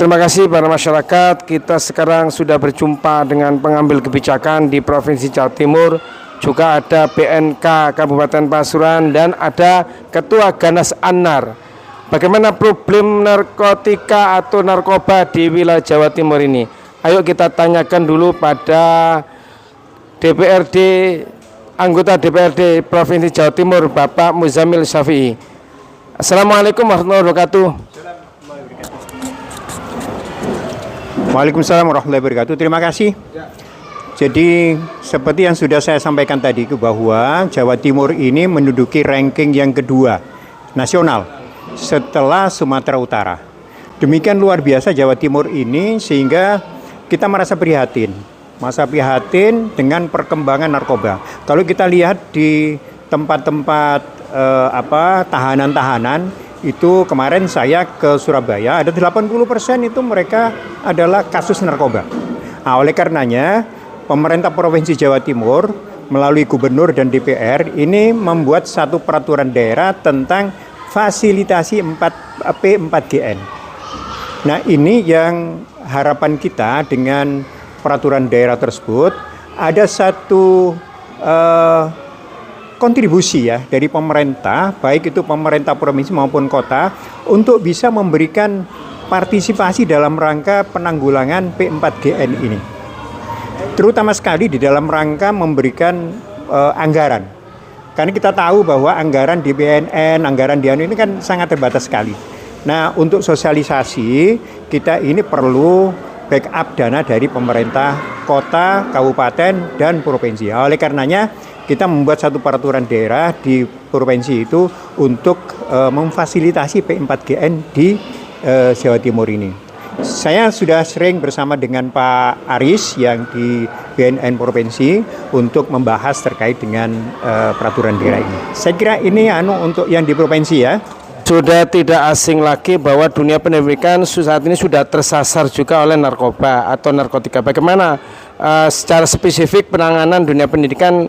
Terima kasih para masyarakat. Kita sekarang sudah berjumpa dengan pengambil kebijakan di Provinsi Jawa Timur. Juga ada BNK Kabupaten Pasuruan dan ada Ketua Ganas Annar. Bagaimana problem narkotika atau narkoba di wilayah Jawa Timur ini? Ayo kita tanyakan dulu pada DPRD, anggota DPRD Provinsi Jawa Timur, Bapak Muzamil Syafi'i. Assalamualaikum warahmatullahi wabarakatuh. Waalaikumsalam warahmatullahi wabarakatuh. Terima kasih. Jadi seperti yang sudah saya sampaikan tadi bahwa Jawa Timur ini menduduki ranking yang kedua nasional setelah Sumatera Utara. Demikian luar biasa Jawa Timur ini sehingga kita merasa prihatin. Dengan perkembangan narkoba. Kalau kita lihat di tempat-tempat tahanan-tahanan, itu kemarin saya ke Surabaya, ada 80% itu mereka adalah kasus narkoba. Nah, oleh karenanya pemerintah Provinsi Jawa Timur melalui Gubernur dan DPR ini membuat satu peraturan daerah tentang fasilitasi P4GN. Nah, ini yang harapan kita dengan peraturan daerah tersebut ada satu kontribusi ya dari pemerintah, baik itu pemerintah provinsi maupun kota, untuk bisa memberikan partisipasi dalam rangka penanggulangan P4GN ini. Terutama sekali di dalam rangka memberikan anggaran. Karena kita tahu bahwa anggaran di BNN, anggaran di ini kan sangat terbatas sekali. Nah, untuk sosialisasi kita ini perlu backup dana dari pemerintah kota, kabupaten, dan provinsi. Oleh karenanya kita membuat satu peraturan daerah di provinsi itu untuk memfasilitasi P4GN di Jawa Timur ini. Saya sudah sering bersama dengan Pak Aris yang di BNN provinsi untuk membahas terkait dengan peraturan daerah ini. Saya kira ini untuk yang di provinsi ya. Sudah tidak asing lagi bahwa dunia pendidikan saat ini sudah tersasar juga oleh narkoba atau narkotika. Bagaimana secara spesifik penanganan dunia pendidikan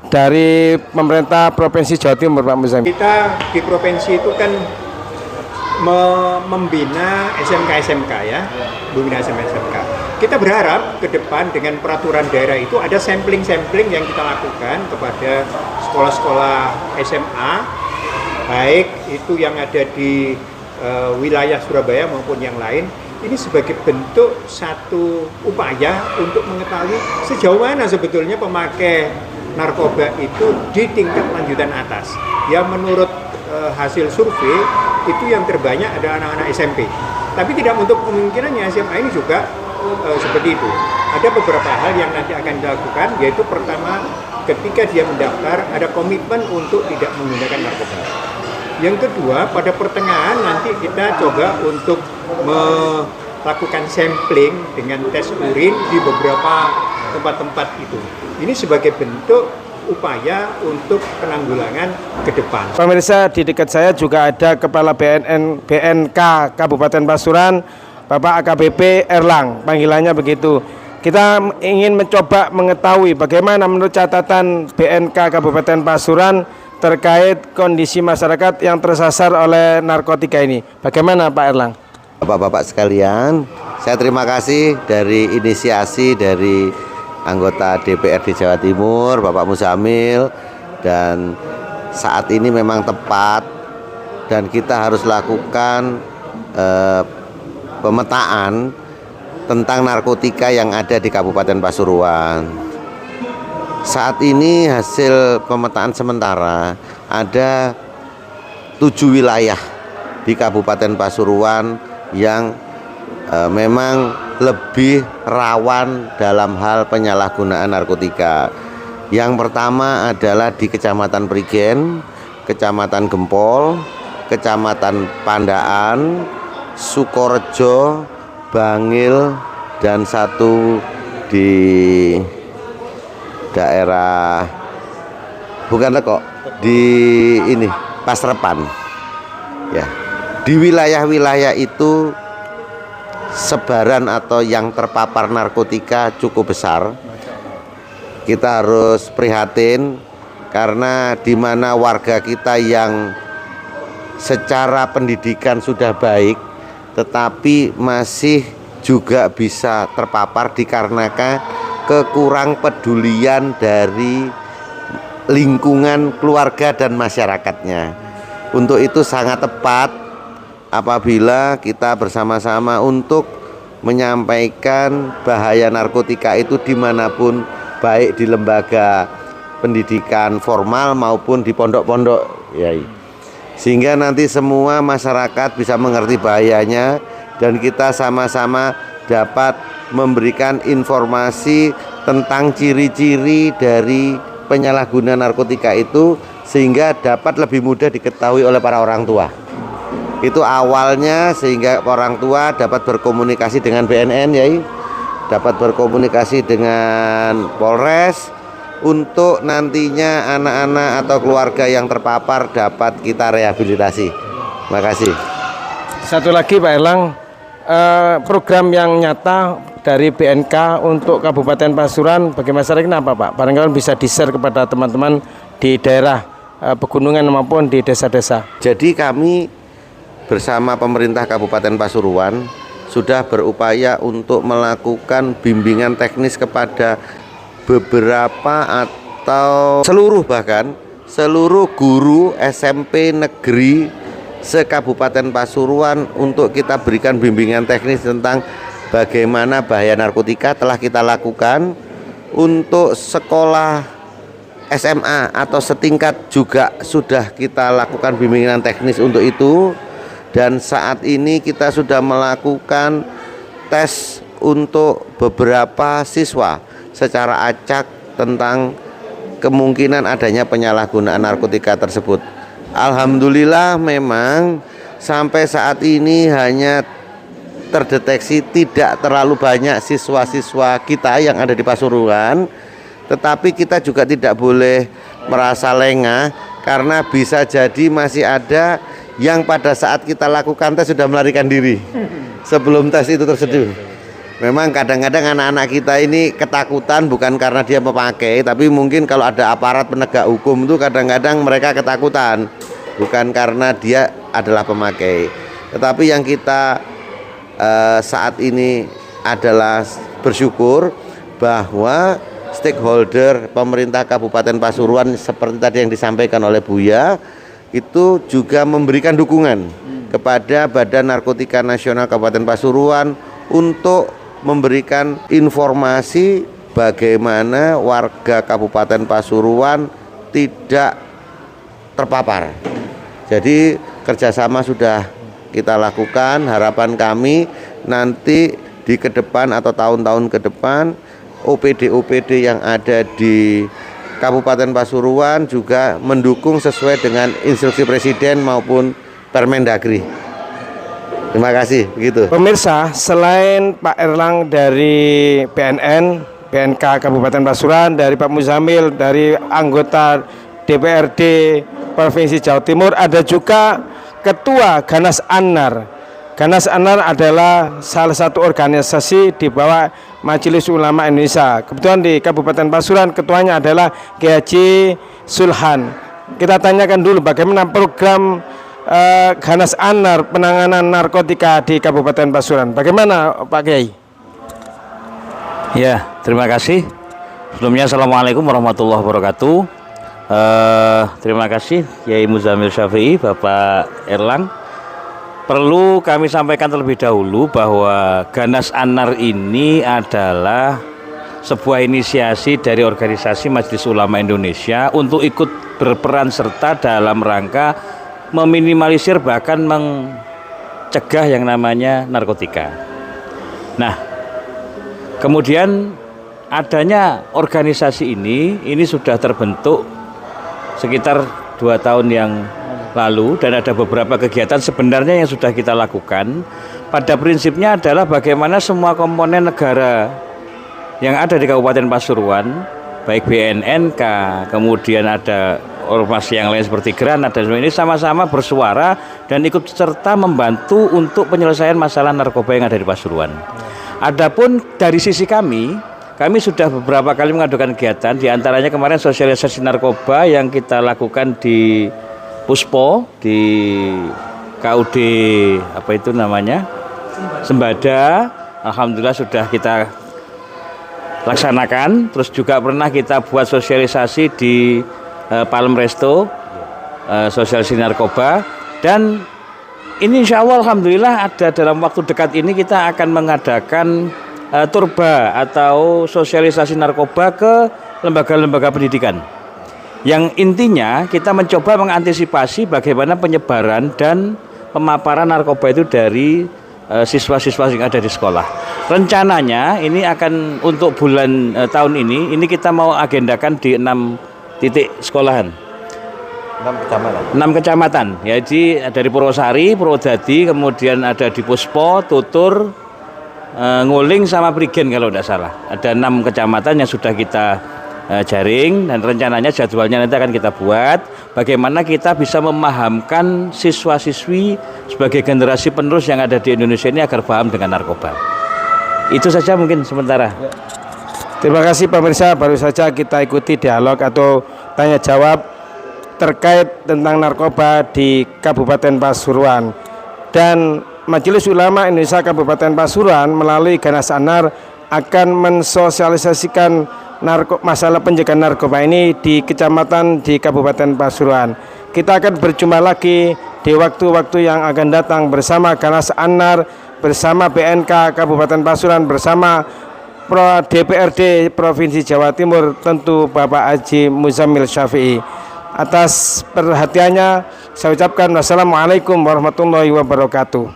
dari pemerintah Provinsi Jawa Timur, Pak Muzamil? Kita di provinsi itu kan membina SMK-SMK ya, membina SMK-SMK. Kita berharap ke depan dengan peraturan daerah itu ada sampling-sampling yang kita lakukan kepada sekolah-sekolah SMA, baik itu yang ada di wilayah Surabaya maupun yang lain. Ini sebagai bentuk satu upaya untuk mengetahui sejauh mana sebetulnya pemakai narkoba itu di tingkat lanjutan atas. Ya menurut hasil survei itu yang terbanyak ada anak-anak SMP. Tapi tidak untuk kemungkinannya SMA ini juga seperti itu. Ada beberapa hal yang nanti akan dilakukan, yaitu pertama ketika dia mendaftar ada komitmen untuk tidak menggunakan narkoba. Yang kedua, pada pertengahan nanti kita coba untuk melakukan sampling dengan tes urin di beberapa tempat-tempat itu. Ini sebagai bentuk upaya untuk penanggulangan ke depan. Pemirsa, di dekat saya juga ada Kepala BNK Kabupaten Pasuruan, Bapak AKBP Erlang, panggilannya begitu. Kita ingin mencoba mengetahui bagaimana menurut catatan BNK Kabupaten Pasuruan terkait kondisi masyarakat yang tersasar oleh narkotika ini. Bagaimana Pak Erlang? Bapak-bapak sekalian, saya terima kasih dari inisiasi dari anggota DPRD Jawa Timur, Bapak Muzamil, dan saat ini memang tepat dan kita harus lakukan pemetaan tentang narkotika yang ada di Kabupaten Pasuruan. Saat ini hasil pemetaan sementara ada 7 wilayah di Kabupaten Pasuruan yang memang lebih rawan dalam hal penyalahgunaan narkotika. Yang pertama adalah di Kecamatan Prigen, Kecamatan Gempol, Kecamatan Pandaan, Sukorejo, Bangil, dan satu di daerah di ini Pasrepan. Ya, di wilayah-wilayah itu sebaran atau yang terpapar narkotika cukup besar. Kita harus prihatin karena di mana warga kita yang secara pendidikan sudah baik tetapi masih juga bisa terpapar dikarenakan kekurang pedulian dari lingkungan keluarga dan masyarakatnya. Untuk itu sangat tepat apabila kita bersama-sama untuk menyampaikan bahaya narkotika itu dimanapun, baik di lembaga pendidikan formal maupun di pondok-pondok, ya, sehingga nanti semua masyarakat bisa mengerti bahayanya dan kita sama-sama dapat memberikan informasi tentang ciri-ciri dari penyalahgunaan narkotika itu sehingga dapat lebih mudah diketahui oleh para orang tua. Itu awalnya, sehingga orang tua dapat berkomunikasi dengan BNN, ya, dapat berkomunikasi dengan Polres untuk nantinya anak-anak atau keluarga yang terpapar dapat kita rehabilitasi. Terima kasih. Satu lagi Pak Erlang, program yang nyata dari BNK untuk Kabupaten Pasuruan bagi masyarakat ini apa Pak? Barangkali bisa di-share kepada teman-teman di daerah pegunungan maupun di desa-desa. Jadi kami bersama pemerintah Kabupaten Pasuruan sudah berupaya untuk melakukan bimbingan teknis kepada beberapa atau seluruh guru SMP negeri se-Kabupaten Pasuruan untuk kita berikan bimbingan teknis tentang bagaimana bahaya narkotika. Telah kita lakukan untuk sekolah SMA atau setingkat juga sudah kita lakukan bimbingan teknis untuk itu. Dan saat ini kita sudah melakukan tes untuk beberapa siswa secara acak tentang kemungkinan adanya penyalahgunaan narkotika tersebut. Alhamdulillah memang sampai saat ini hanya terdeteksi tidak terlalu banyak siswa-siswa kita yang ada di Pasuruan. Tetapi kita juga tidak boleh merasa lengah karena bisa jadi masih ada yang pada saat kita lakukan tes sudah melarikan diri sebelum tes itu tersedia. Memang kadang-kadang anak-anak kita ini ketakutan bukan karena dia memakai, tapi mungkin kalau ada aparat penegak hukum itu kadang-kadang mereka ketakutan bukan karena dia adalah pemakai. Tetapi yang kita saat ini adalah bersyukur bahwa stakeholder pemerintah Kabupaten Pasuruan seperti tadi yang disampaikan oleh Buya itu juga memberikan dukungan kepada Badan Narkotika Nasional Kabupaten Pasuruan untuk memberikan informasi bagaimana warga Kabupaten Pasuruan tidak terpapar. Jadi kerjasama sudah kita lakukan. Harapan kami nanti di ke depan atau tahun-tahun ke depan OPD-OPD yang ada di Kabupaten Pasuruan juga mendukung sesuai dengan instruksi Presiden maupun Permendagri. Terima kasih. Begitu. Pemirsa, selain Pak Erlang dari BNN, BNK Kabupaten Pasuruan, dari Pak Muzamil, dari anggota DPRD Provinsi Jawa Timur, ada juga Ketua Ganas Anar. Ganas Anar adalah salah satu organisasi di bawah Majelis Ulama Indonesia. Kebetulan di Kabupaten Pasuruan ketuanya adalah Kiai Haji Sulhan. Kita tanyakan dulu bagaimana program Ganas Anar penanganan narkotika di Kabupaten Pasuruan. Bagaimana Pak Kiai? Ya, terima kasih. Sebelumnya Assalamualaikum warahmatullahi wabarakatuh. Terima kasih Kiai Muzamil Syafi'i, Bapak Erlang. Perlu kami sampaikan terlebih dahulu bahwa Ganas Anar ini adalah sebuah inisiasi dari organisasi Majelis Ulama Indonesia untuk ikut berperan serta dalam rangka meminimalisir bahkan mencegah yang namanya narkotika. Nah, kemudian adanya organisasi ini sudah terbentuk sekitar 2 tahun yang lalu dan ada beberapa kegiatan sebenarnya yang sudah kita lakukan. Pada prinsipnya adalah bagaimana semua komponen negara yang ada di Kabupaten Pasuruan, baik BNNK, kemudian ada ormas yang lain seperti Granat dan sebagainya, ini sama-sama bersuara dan ikut serta membantu untuk penyelesaian masalah narkoba yang ada di Pasuruan. Adapun dari sisi kami sudah beberapa kali mengadukan kegiatan, diantaranya kemarin sosialisasi narkoba yang kita lakukan di Puspo, di KUD apa itu namanya, sembada, alhamdulillah sudah kita laksanakan. Terus juga pernah kita buat sosialisasi di Palem Resto, sosialisasi narkoba, dan ini insya Allah alhamdulillah ada dalam waktu dekat ini kita akan mengadakan turba atau sosialisasi narkoba ke lembaga-lembaga pendidikan. Yang intinya kita mencoba mengantisipasi bagaimana penyebaran dan pemaparan narkoba itu dari siswa-siswa yang ada di sekolah. Rencananya ini akan untuk bulan tahun ini kita mau agendakan di 6 titik sekolahan. 6 kecamatan. Jadi dari Purwosari, Purwodadi, kemudian ada di Puspo, Tutur, Nguling sama Prigen kalau tidak salah. Ada 6 kecamatan yang sudah kita jaring, dan rencananya jadwalnya nanti akan kita buat bagaimana kita bisa memahamkan siswa-siswi sebagai generasi penerus yang ada di Indonesia ini agar paham dengan narkoba. Itu saja mungkin sementara. Terima kasih pemirsa, baru saja kita ikuti dialog atau tanya jawab terkait tentang narkoba di Kabupaten Pasuruan. Dan Majelis Ulama Indonesia Kabupaten Pasuruan melalui Ganas Anar akan mensosialisasikan masalah pencegahan narkoba ini di kecamatan di Kabupaten Pasuruan. Kita akan berjumpa lagi di waktu-waktu yang akan datang bersama Ganas Anar, bersama BNK Kabupaten Pasuruan, bersama DPRD Provinsi Jawa Timur, tentu Bapak Haji Muzamil Syafi'i. Atas perhatiannya saya ucapkan wassalamualaikum warahmatullahi wabarakatuh.